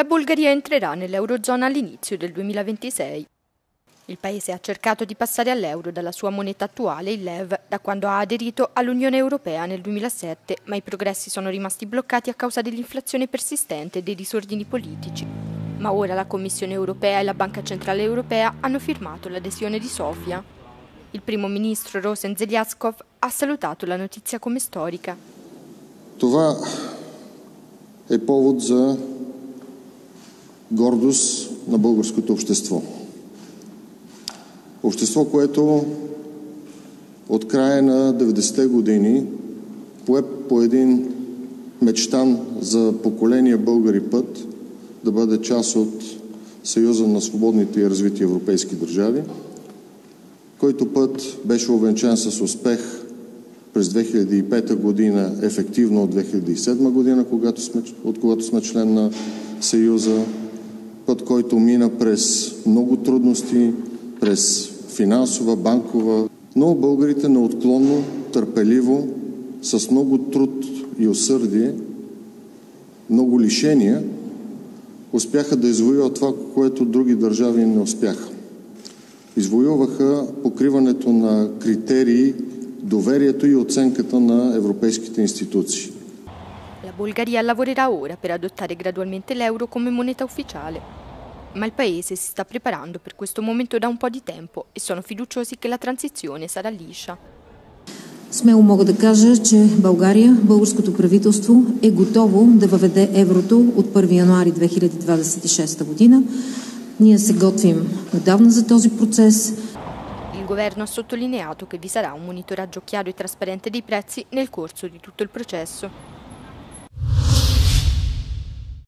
La Bulgaria entrerà nell'Eurozona all'inizio del 2026. Il paese ha cercato di passare all'euro dalla sua moneta attuale, il lev, da quando ha aderito all'Unione Europea nel 2007, ma i progressi sono rimasti bloccati a causa dell'inflazione persistente e dei disordini politici. Ma ora la Commissione Europea e la Banca Centrale Europea hanno firmato l'adesione di Sofia. Il primo ministro Rosen Zeliatskov ha salutato la notizia come storica. Това е повод за гордост на българското общество. Общество, което от края на 90-те години пое по един мечтан за поколения българи път да бъде част от Съюза на свободните и развити европейски държави, който път беше увенчан с успех през 2005 година, ефективно от 2007 година, от когато сме член на Съюза, път, който мина през много трудности, през финансова, банкова, но българите неотклонно, търпеливо, с много труд и усърдие, много лишения, успяха да извоюват това, което други държави не успяха. Извоюваха покриването на критерии, доверието и оценката на европейските институции. La Bulgaria lavorerà ora per adottare gradualmente l'euro come moneta ufficiale. Ma il paese si sta preparando per questo momento da un po' di tempo e sono fiduciosi che la transizione sarà liscia. Смело мога да кажа, че България, българското правителство е готово да въведе еврото от 1 януари 2026 година. Ние се готвим отдавна за този процес. Il governo ha sottolineato che vi sarà un monitoraggio chiaro e trasparente dei prezzi nel corso di tutto il processo.